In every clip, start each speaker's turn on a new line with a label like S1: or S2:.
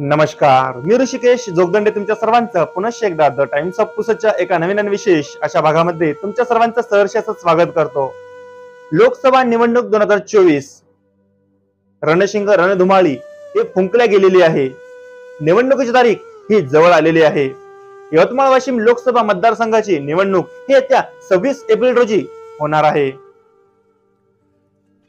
S1: नमस्कार, मी ऋषिकेश जोगदंडे तुमच्या सर्वांचं पुनश्च एकदा द टाइम्स ऑफ पुसदच्या एका नवीन आणि विशेष अशा भागामध्ये तुमच्या सर्वांचं सहर्ष स्वागत करतो. लोकसभा निवडणूक 2024 रणशिंग रणधुमाळी हे फुंकल्या गेलेली आहे. निवडणुकीची तारीख ही जवळ आलेली आहे. यवतमाळ वाशिम लोकसभा मतदारसंघाची निवडणूक ही येत्या 26 एप्रिल रोजी होणार आहे.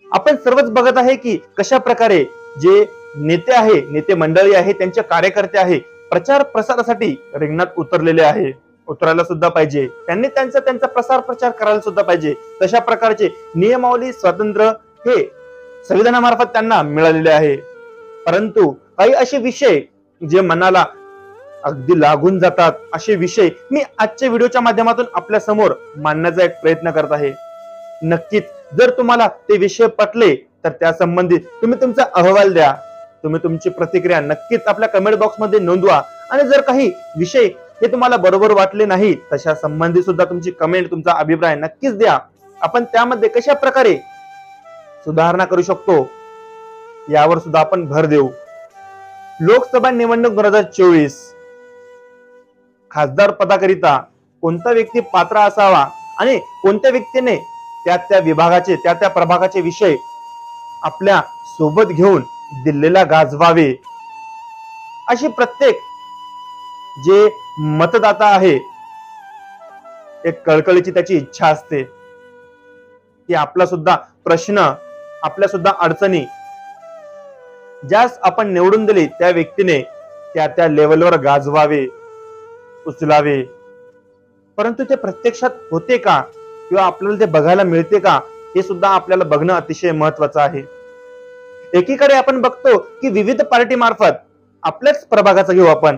S1: आपण सर्वच बघत आहे की कशा प्रकारे जे नेते मंडळी आहे, त्यांचे कार्यकर्ते आहे, प्रचार प्रसारासाठी रिंगणात उतरलेले आहे. उतरायला सुद्धा पाहिजे, त्यांनी त्यांचा प्रसार प्रचार करायला सुद्धा पाहिजे. तशा प्रकारचे नियमावली स्वातंत्र्य हे संविधानामार्फत त्यांना मिळालेले आहे. परंतु काही असे विषय जे मनाला अगदी लागून जातात, असे विषय मी आजच्या व्हिडिओच्या माध्यमातून आपल्या समोर मांडण्याचा एक प्रयत्न करत आहे. नक्कीच जर तुम्हाला ते विषय पटले तर त्या संबंधित तुम्ही तुमचा अहवाल द्या. तुम्ही तुमची प्रतिक्रिया नक्कीच आपल्या कमेंट बॉक्स मध्ये नोंदवा. आणि जर काही विषय हे तुम्हाला बरोबर वाटले नाही, तशा संबंधित सुद्धा तुमची कमेंट, तुमचा अभिप्राय नक्कीच द्या. आपण त्यामध्ये कशा प्रकारे सुधारणा करू शकतो यावर सुद्धा आपण भर देऊ. लोकसभा निवडणूक 2024 खासदार पदाकरिता कोणता व्यक्ती पात्र असावा आणि कोणत्या व्यक्तीने त्या विभागाचे त्या प्रभागाचे विषय आपल्या सोबत घेऊन दिल्लीला गाजवावे, अशी प्रत्येक जे मतदाता आहे एक कळकळीची त्याची इच्छा असते की आपला सुद्धा प्रश्न, आपल्या सुद्धा अडचणी ज्यास आपण निवडून दिली त्या व्यक्तीने त्या लेवलवर गाजवावे, उचलावे. परंतु ते प्रत्यक्षात होते का किंवा आपल्याला ते बघायला मिळते का, हे सुद्धा आपल्याला बघणं अतिशय महत्वाचं आहे. एकीकडे आपण बघतो की विविध पार्टी मार्फत आपल्याच प्रभागाचा घेऊ आपण.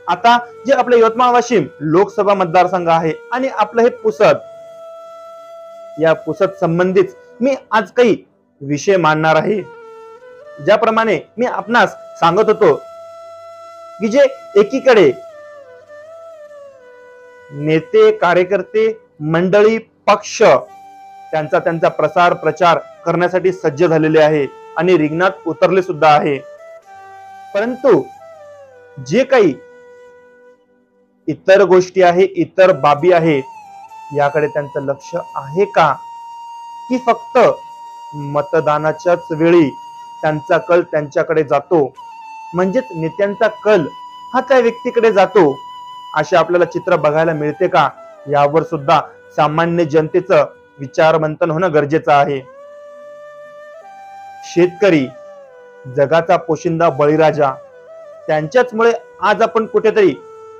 S1: आता जे आपलं यवतमाळ वाशिम लोकसभा मतदारसंघ आहे आणि आपलं हे पुसद, या पुसद संबंधित मी आज काही विषय मांडणार आहे. ज्याप्रमाणे मी आपणास सांगत होतो की जे एकीकडे नेते, कार्यकर्ते, मंडळी, पक्ष त्यांचा प्रसार प्रचार करण्यासाठी सज्ज झालेले आहे आणि रिंगणात उतरले सुद्धा आहे. परंतु जे काही इतर गोष्टी आहे, इतर बाबी आहे, याकडे त्यांचं लक्ष आहे का, की फक्त मतदानाच्याच वेळी त्यांचा कल त्यांच्याकडे जातो, म्हणजेच नेत्यांचा कल हा त्या व्यक्तीकडे जातो, असे आपल्याला चित्र बघायला मिळते का, यावर सुद्धा सामान्य जनतेचं विचार मंथन होणं गरजेचं आहे. शेतकरी जगाचा पोशिंदा बळीराजा, त्यांच्याचमुळे आज आपण कुठेतरी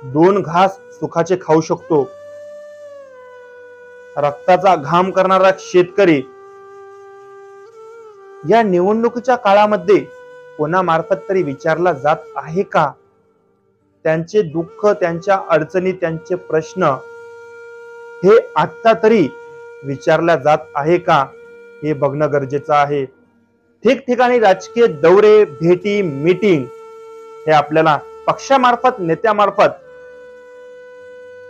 S1: दोन घास सुखाचे खाऊ शकतो. रक्ताचा घाम करणारा शेतकरी या निवडणुकीच्या काळामध्ये कोणामार्फत तरी विचारला जात आहे का? त्यांचे दुःख, त्यांच्या अडचणी, त्यांचे प्रश्न हे आता तरी विचारल्या जात आहे का, हे बघणं गरजेचं आहे. ठिकठिकाणी राजकीय दौरे, भेटी, मीटिंग हे आपल्याला पक्षामार्फत, नेत्यामार्फत,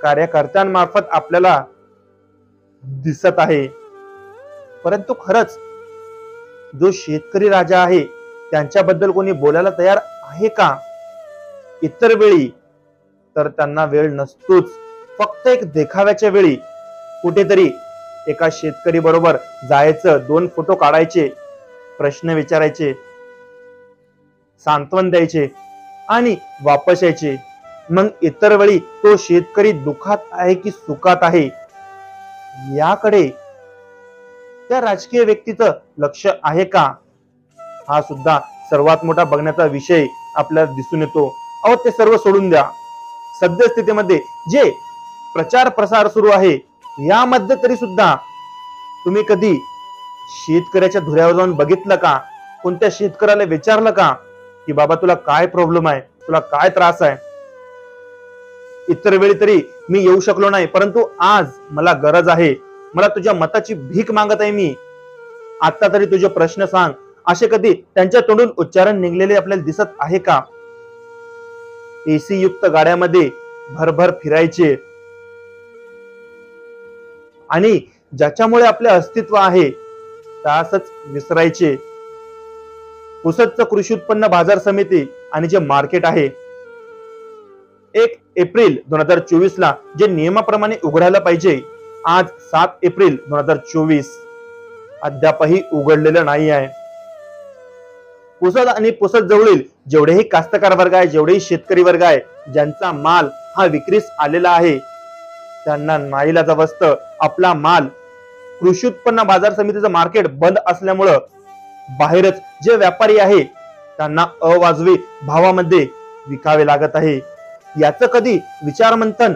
S1: कार्यकर्त्यांमार्फत आपल्याला दिसत आहे. परंतु खरंच जो शेतकरी राजा आहे त्यांच्याबद्दल कोणी बोलायला तयार आहे का? इतर वेळी तर त्यांना वेळ नसतोच. फक्त एक देखाव्याच्या वेळी कुठेतरी एका शेतकरी बरोबर जायचं, 2 फोटो काढायचे, प्रश्न विचारायचे, सांत्वन द्यायचे आणि वापस यायचे. मग इतर वेळी तो शेतकरी दुःखात आहे की सुखात आहे याकडे त्या राजकीय व्यक्तीचं लक्ष आहे का, हा सुद्धा सर्वात मोठा बघण्याचा विषय आपल्याला दिसून येतो. अहो, ते सर्व सोडून द्या. सद्यस्थितीमध्ये जे प्रचार प्रसार सुरू आहे यामध्ये तरी सुद्धा तुम्ही कधी शेतकऱ्याच्या धुऱ्यावर जाऊन बघितलं का? कोणत्या शेतकऱ्याला विचारलं का की बाबा तुला काय प्रॉब्लेम आहे, तुला काय त्रास आहे? इतर वेळी तरी मी येऊ शकलो नाही, परंतु आज मला गरज आहे, मला तुझ्या मताची भीक मागत आहे मी, आता तरी तुझे प्रश्न सांग, असे कधी त्यांच्या तोंडून उच्चारण निघलेले आपल्याला दिसत आहे का? एसी युक्त गाड्यामध्ये भरभर फिरायचे आणि ज्याच्यामुळे आपले अस्तित्व आहे त्यासच विसरायचे. पुसदचं कृषी उत्पन्न बाजार समिती आणि जे मार्केट आहे 1 एप्रिल 2024 ला जे नियमाप्रमाणे उघडायला पाहिजे, आज 7 एप्रिल 2024 अद्यापही उघडलेलं नाही आहे. पुसद आणि पुसद जवळील जेवढेही कास्तकार वर्ग आहे, जेवढेही शेतकरी वर्ग आहे, ज्यांचा माल हा विक्रीस आलेला आहे, त्यांना नाईलाजास्तव आपला माल कृषी उत्पन्न बाजार समितीचं मार्केट बंद असल्यामुळं बाहेरच जे व्यापारी आहे त्यांना अवाजवी भावामध्ये विकावे लागत आहे. याचं कधी विचारमंथन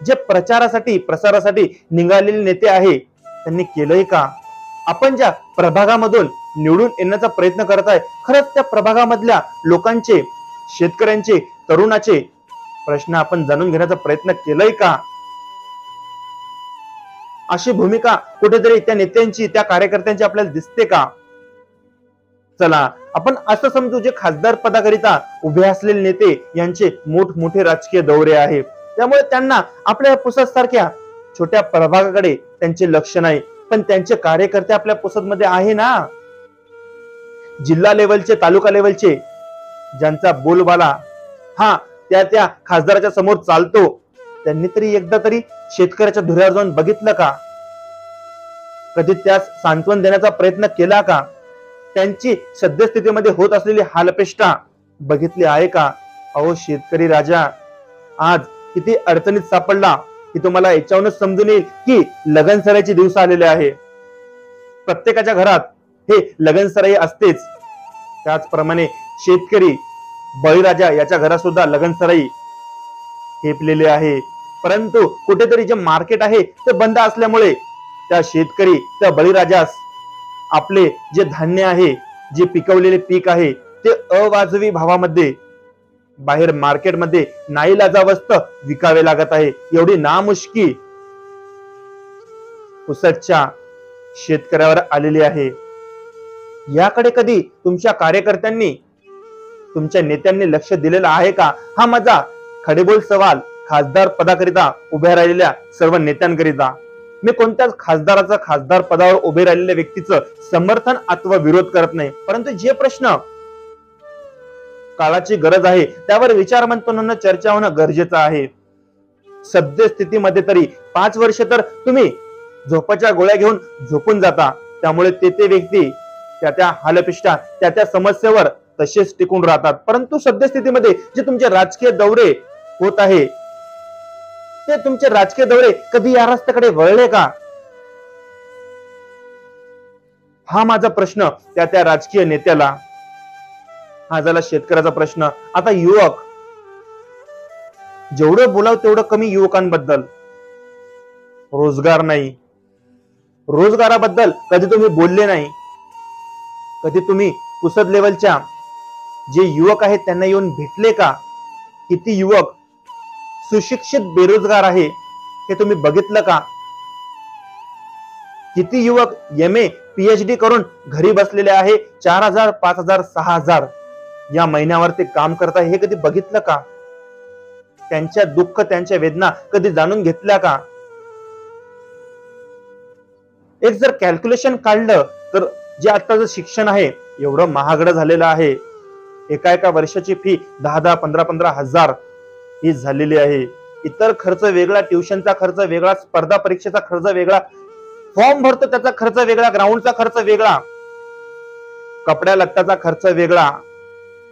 S1: जे प्रचारासाठी प्रसारासाठी निघालेले नेते आहे त्यांनी केलंय का? आपण ज्या प्रभागामधून निवडून येण्याचा प्रयत्न करत आहे, खरंच त्या प्रभागामधल्या लोकांचे, शेतकऱ्यांचे, तरुणाचे प्रश्न आपण जाणून घेण्याचा प्रयत्न केलाय का? अशी भूमिका कुठेतरी त्या नेत्यांची, त्या कार्यकर्त्यांची आपल्याला दिसते का? चला आपण असं समजू, जे खासदार पदाकरिता उभे असलेले नेते यांचे मोठमोठे राजकीय दौरे आहे, त्यामुळे त्यांना आपल्या पुसद सारख्या छोट्या प्रभागाकडे त्यांचे लक्ष नाही, पण त्यांचे कार्यकर्ते आपल्या पुसद मध्ये आहे ना. जिल्हा लेवलचे, तालुका लेवलचे, ज्यांचा बोलबाला हा त्या खासदाराच्या समोर चालतो, त्यांनी तरी एकदा तरी शेतकऱ्याच्या धुऱ्यावर जाऊन बघितलं का? कधी त्यास सांत्वन देण्याचा प्रयत्न केला का? त्यांची सद्यस्थितीमध्ये होत असलेली हालअपेष्टा बघितली आहे का? अहो शेतकरी राजा आज किती अडचणीत सापडला की तुम्हाला याच्यावरूनच समजून येईल की लगनसराईचे दिवस आलेले आहे. प्रत्येकाच्या घरात हे लगनसराई असतेच, त्याचप्रमाणे शेतकरी बळीराजा याच्या घरात सुद्धा लगनसराई हेपलेली आहे. परंतु कुठेतरी जे मार्केट आहे ते बंद असल्यामुळे त्या शेतकरी, त्या बळीराजास आपले जे धान्य आहे, जे पिकवलेले पीक आहे, ते अवाजवी भावामध्ये बाहेर मार्केटमध्ये नाईलाजास्तव विकावे लागत आहे. एवढी नामुष्की पुसदच्या शेतकऱ्यावर आलेली आहे. याकडे कधी तुमच्या कार्यकर्त्यांनी, तुमच्या नेत्यांनी लक्ष दिलेलं आहे का? हा माझा खडेबोल सवाल खासदार पदाकरिता उभ्या राहिलेल्या सर्व नेत्यांकरिता. मी कोणत्याच खासदाराचं, खासदार पदावर उभे राहिलेल्या व्यक्तीचं समर्थन अथवा विरोध करत नाही, परंतु जे प्रश्न काळाची गरज आहे त्यावर विचारमंथन होणं, चर्चा होणं गरजेचं आहे. सद्यस्थितीमध्ये तरी 5 वर्ष तर तुम्ही झोपाच्या गोळ्या घेऊन झोपून जाता, त्यामुळे ते व्यक्ती त्या हालअपेष्टा, त्या समस्येवर तसेच टिकून राहतात. परंतु सद्यस्थितीमध्ये जे तुमचे राजकीय दौरे होत आहे, ते तुमचे राजकीय दौरे कधी या रस्त्याकडे वळले का? हा माझा प्रश्न त्या राजकीय नेत्याला. हा झाला शेतकऱ्याचा प्रश्न. आता युवक, जेवढं बोलाव तेवढं कमी युवकांबद्दल. रोजगार नाही, रोजगाराबद्दल कधी तुम्ही बोलले नाही. कधी तुम्ही पुसद लेवलच्या जे युवक आहेत त्यांना येऊन भेटले का? किती युवक सुशिक्षित बेरोजगार आहे हे तुम्ही बघितलं का? किती युवक MA PhD करून घरी बसलेले आहे, 4,000, 5,000, 6,000 या महिन्यावर ते काम करताय, हे कधी बघितलं का? त्यांच्या दुःख, त्यांच्या वेदना कधी जाणून घेतल्या का? एक जर कॅल्क्युलेशन काढलं तर जे आताचं शिक्षण आहे एवढं महागडं झालेलं आहे. एका वर्षाची फी 10,000, 15,000 हजार ही झालेली आहे. इतर खर्च वेगळा, ट्युशनचा खर्च वेगळा, स्पर्धा परीक्षेचा खर्च वेगळा, फॉर्म भरतो त्याचा खर्च वेगळा, ग्राउंडचा खर्च वेगळा, कपड्या लत्ताचा खर्च वेगळा.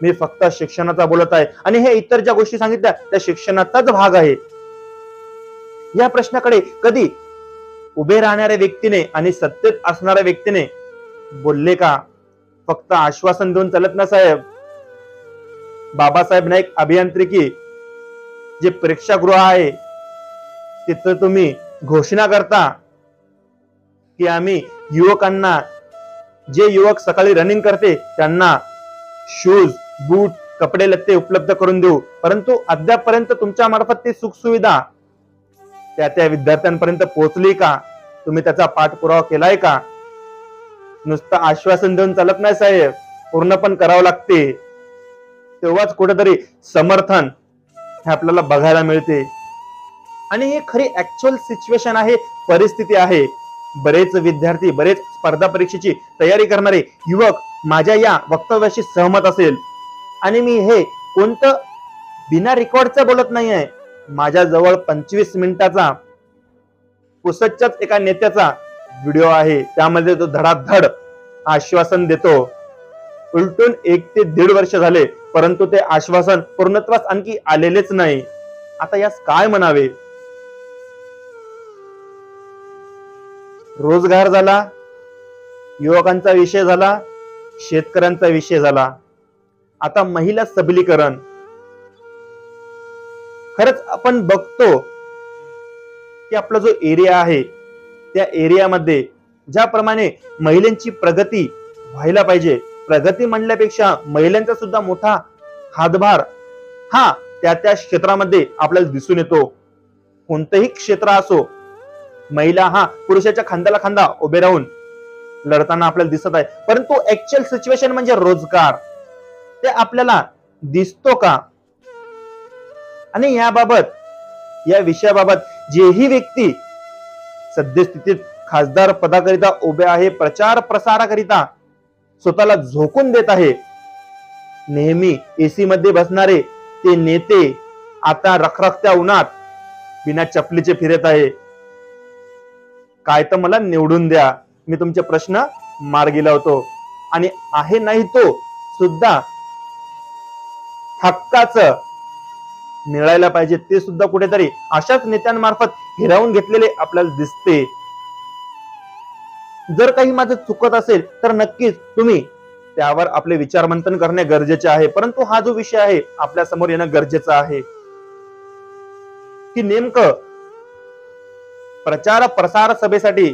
S1: मी फक्त शिक्षणाचा बोलत आहे आणि हे इतर ज्या गोष्टी सांगितल्या त्या शिक्षणाचाच भाग आहे. या प्रश्नाकडे कधी उभे राहणाऱ्या व्यक्तीने आणि सत्तेत असणाऱ्या व्यक्तीने बोलले का? फक्त आश्वासन देऊन चालत ना साहेब. बाबासाहेब नाईक अभियांत्रिकी जे प्रेक्षागृह आहे तिथं तुम्ही घोषणा करता की आम्ही युवकांना, जे युवक सकाळी रनिंग करते त्यांना शूज, बूट, कपडे लत्ते उपलब्ध करून देऊ, परंतु अद्यापपर्यंत तुमच्या मार्फत ती सुखसुविधा त्या विद्यार्थ्यांपर्यंत पोहोचली का? तुम्ही त्याचा पाठपुरावा केलाय का? नुसतं आश्वासन देऊन चालत नाही साहेब, पूर्ण पण करावं लागते. तेव्हाच कुठेतरी समर्थन हे आपल्याला बघायला मिळते. आणि हे खरी ऍक्च्युअल सिच्युएशन आहे, परिस्थिती आहे. बरेच विद्यार्थी, बरेच स्पर्धा परीक्षेची तयारी करणारे युवक माझ्या या वक्तव्याशी सहमत असेल आणि मी हे कोणतं बिना रेकॉर्डचं बोलत नाही आहे, माझ्या जवळ 25 मिनिटाचा पुसदच्याच एका नेत्याचा व्हिडिओ आहे, त्यामध्ये तो धडाधड आश्वासन देतो. उलटून 1 ते 1.5 वर्ष झाले परंतु ते आश्वासन पूर्णत्वास आणखी आलेलेच नाही. आता यास काय म्हणावे? रोजगार झाला, युवकांचा विषय झाला, शेतकऱ्यांचा विषय झाला, आता महिला सबलीकरण. खरंच आपण बघतो की आपला जो एरिया आहे त्या एरियामध्ये ज्याप्रमाणे महिलांची प्रगती व्हायला पाहिजे, प्रगती म्हणल्यापेक्षा महिलांचा सुद्धा मोठा हातभार हा त्या त्या क्षेत्रामध्ये आपल्याला दिसून येतो. कोणतंही क्षेत्र असो, महिला हा पुरुषाच्या खांद्याला खांदा उभे राहून लढताना आपल्याला दिसत आहे. परंतु ऍक्च्युअल सिच्युएशन म्हणजे रोजगार, ते आपल्याला दिसतो का? आणि याबाबत, या विषयाबाबत जेही व्यक्ती सद्यस्थितीत खासदार पदाकरिता उभे आहे, प्रचार प्रसाराकरिता स्वतःला झोकून देत आहे, नेहमी एसी मध्ये बसणारे ते नेते आता रखरखत्या उन्हात बिना चपलीचे फिरत आहे. काय तर मला निवडून द्या, मी तुमचे प्रश्न मार्गी लावतो आणि आहे नाही तो सुद्धा हक्काचं मिळायला पाहिजे, ते सुद्धा कुठेतरी अशाच नेत्यांमार्फत हिरावून घेतलेले आपल्याला दिसते. जर काही माझं चुकत असेल तर नक्कीच तुम्ही त्यावर आपले विचार मंथन करणे गरजेचे आहे. परंतु हा जो विषय आहे आपल्या समोर येणं गरजेचं आहे की नेमकं प्रचार प्रसार सभेसाठी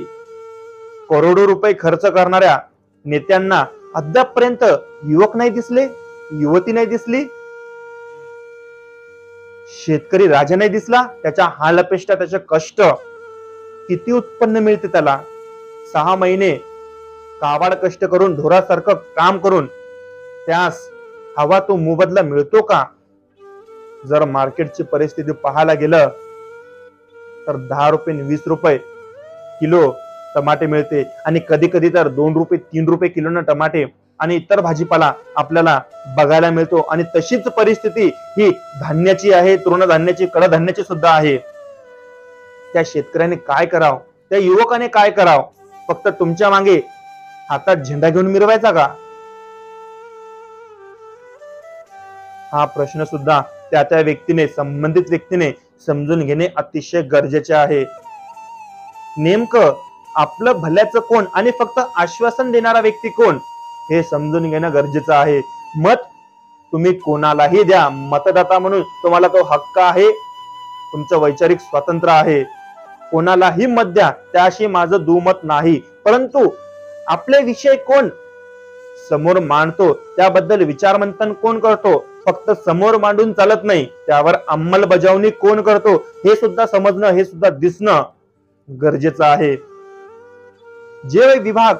S1: करोडो रुपये खर्च करणाऱ्या नेत्यांना अद्यापपर्यंत युवक नाही दिसले, युवती नाही दिसली, शेतकरी राजा नाही दिसला, त्याच्या हालअपेष्टा, त्याचे कष्ट, किती उत्पन्न मिळते त्याला, 6 महिने काबाड कष्ट करून ढोरासारखं काम करून त्यास हवा तो मोबदला मिळतो का? जर मार्केटची परिस्थिती पाहायला गेलं तर 10 रुपये 20 रुपये किलो टमाटे मिळते आणि कधी कधी तर 2 रुपये 3 रुपये किलोनं टमाटे आणि इतर भाजीपाला आपल्याला बघायला मिळतो. आणि तशीच परिस्थिती ही धान्याची आहे, तृणधान्याची, कडधान्याची सुद्धा आहे. त्या शेतकऱ्याने काय करावं, त्या युवकाने काय करावं? फक्त तुमच्या मागे हातात झेंडा घेऊन मिरवायचा का? हा प्रश्न सुद्धा त्या त्या व्यक्तीने, संबंधित व्यक्तीने समजून घेणे अतिशय गरजेचे आहे. नेमकं आपलं भल्याचं कोण आणि फक्त आश्वासन देणारा व्यक्ती कोण हे समजून घेणं गरजेचं आहे. मत तुम्ही कोणालाही द्या, मतदाता म्हणून तुम्हाला तो हक्क आहे, तुमचं वैचारिक स्वातंत्र्य आहे, कोणालाही मत द्या, त्याशी माझं दुमत नाही. परंतु आपले विषय कोण समोर मांडतो, त्याबद्दल विचारमंथन कोण करतो, फक्त समोर मांडून चालत नाही, त्यावर अंमलबजावणी कोण करतो हे सुद्धा समजणं, हे सुद्धा दिसणं गरजेचं आहे. जे विभाग,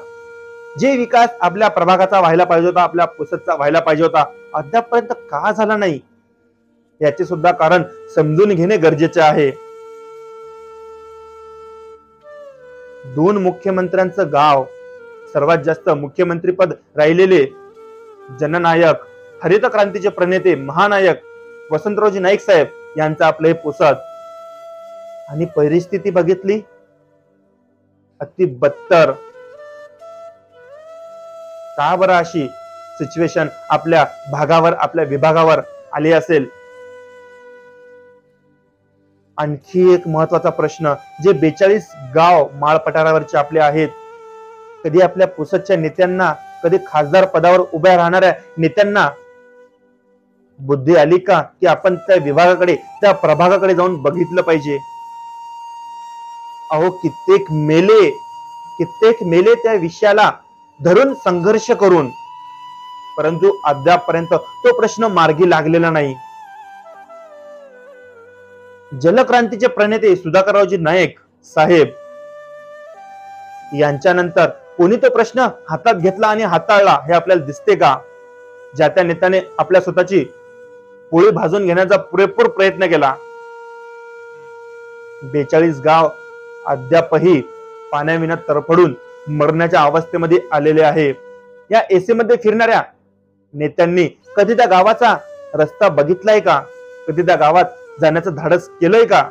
S1: जे विकास आपल्या प्रभागाचा व्हायला पाहिजे होता, आपल्या पुसदचा व्हायला पाहिजे होता, अद्यापपर्यंत का झाला नाही याचे सुद्धा कारण समजून घेणे गरजेचे आहे. 2 मुख्यमंत्र्यांचं गाव, सर्वात जास्त मुख्यमंत्रीपद राहिलेले जननायक, हरित क्रांतीचे प्रणेते, महानायक वसंतरावजी नाईक साहेब यांचं आपले पुसद. आणि परिस्थिती बघितली अति बत्तर. का बरं अशी सिच्युएशन आपल्या भागावर, आपल्या विभागावर आली असेल? आणखी एक महत्वाचा प्रश्न, जे 42 गाव माळ पठारावरचे आपले आहेत, कधी आपल्या पुसदच्या नेत्यांना, कधी खासदार पदावर उभ्या राहणाऱ्या नेत्यांना बुद्धी आली का की आपण त्या विभागाकडे, त्या प्रभागाकडे जाऊन बघितलं पाहिजे? अहो कित्येक मेले त्या विषयाला धरून संघर्ष करून, परंतु अद्यापपर्यंत तो प्रश्न मार्गी लागलेला नाही. जलक्रांतीचे प्रणेते सुधाकररावजी नाईक साहेब यांच्यानंतर कोणी तो प्रश्न हातात घेतला आणि हाताळला हे आपल्याला दिसते का? ज्या त्या नेत्याने आपल्या स्वतःची पोळी भाजून घेण्याचा पुरेपूर प्रयत्न केला. 42 गाव अद्यापही पाण्याविना तरफडून मरण्याच्या अवस्थेमध्ये आलेले आहे. या एसी मध्ये फिरणाऱ्या नेत्यांनी कधी त्या गावाचा रस्ता बघितलाय का? कधी त्या गावात जाण्याचं धाडस केलंय का?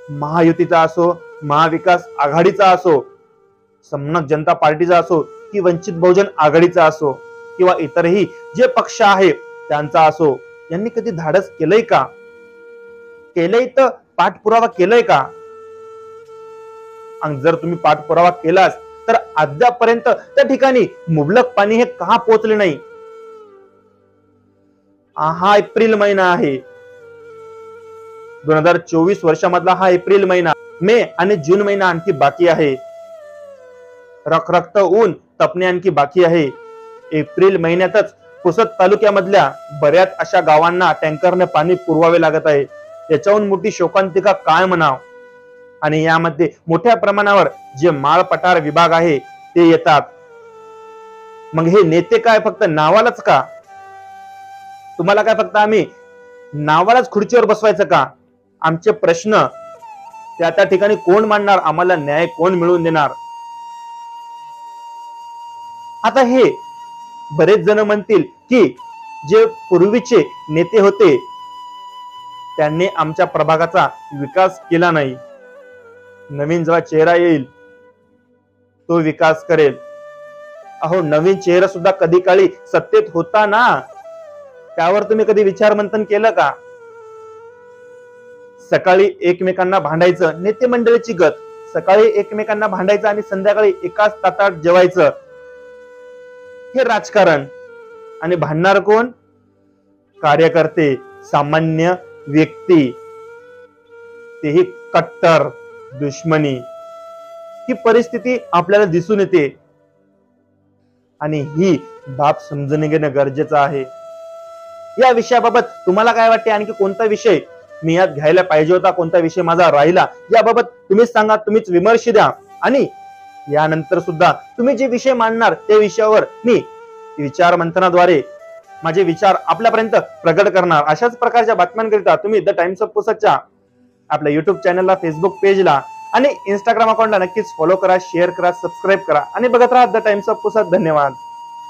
S1: महायुतीचा असो, महाविकास आघाडीचा असो, समन्वय जनता पार्टीचा असो की वंचित बहुजन आघाडीचा असो किंवा इतरही जे पक्ष आहे त्यांचा असो, यांनी कधी धाडस केलंय का? केलंय तर पाठपुरावा केलाय का? आणि जर तुम्ही पाठपुरावा केलास तर अद्यापर्यंत त्या ठिकाणी मुबलक पाणी हे का पोहोचले नाही? हा एप्रिल महिना आहे, 2024 वर्षामधला हा एप्रिल महिना. मे आणि जून महिना आणखी बाकी आहे. रखरखत ऊन तपणे आणखी बाकी आहे. एप्रिल महिन्यातच पुसद तालुक्यामधल्या बऱ्याच अशा गावांना टँकरने पाणी पुरवावे लागत आहे. याच्याहून मोठी शोकांतिका काय म्हणाव. आणि यामध्ये मोठ्या प्रमाणावर जे माळ पठार विभाग आहे ते येतात. मग हे नेते काय फक्त नावालाच का? तुम्हाला काय फक्त आम्ही नावालाच खुर्चीवर बसवायचं का? आमचे प्रश्न त्या ठिकाणी कोण मांडणार? आम्हाला न्याय कोण मिळवून देणार? आता हे बरेच जण म्हणतील की जे पूर्वीचे नेते होते त्यांनी आमच्या प्रभागाचा विकास केला नाही. नवीन जेव्हा चेहरा येईल तो विकास करेल. अहो, नवीन चेहरा सुद्धा कधी काळी सत्तेत होता ना, त्यावर तुम्ही कधी विचार मंथन केलं का? सकाळी एकमेकांना भांडायचं, नेते मंडळीची गत. सकाळी एकमेकांना भांडायचं आणि संध्याकाळी एकाच ताटात जेवायचं, हे राजकारण. आणि भांडणार कोण? कार्यकर्ते, सामान्य व्यक्ती, तेही कट्टर दुश्मनी. ही परिस्थिती आपल्याला दिसून येते आणि ही बाब समजून घेणं गरजेचं आहे. या विषयाबाबत तुम्हाला काय वाटते? आणखी कोणता विषय मी यात घ्यायला पाहिजे होता? कोणता विषय माझा राहिला? याबाबत तुम्हीच सांगा, तुम्हीच विमर्श द्या. आणि यानंतर सुद्धा तुम्ही जे विषय मांडणार त्या विषयावर मी विचार मंथनाद्वारे माझे विचार आपल्यापर्यंत प्रगट करणार. अशाच प्रकारच्या बातम्यांकरिता तुम्ही द टाइम्स ऑफ पुसदच्या आपल्या युट्यूब चॅनलला, फेसबुक पेजला आणि इंस्टाग्राम अकाउंटला नक्कीच फॉलो करा, शेअर करा, सबस्क्राईब करा आणि बघत राहा द टाइम्स ऑफ पुसद. धन्यवाद.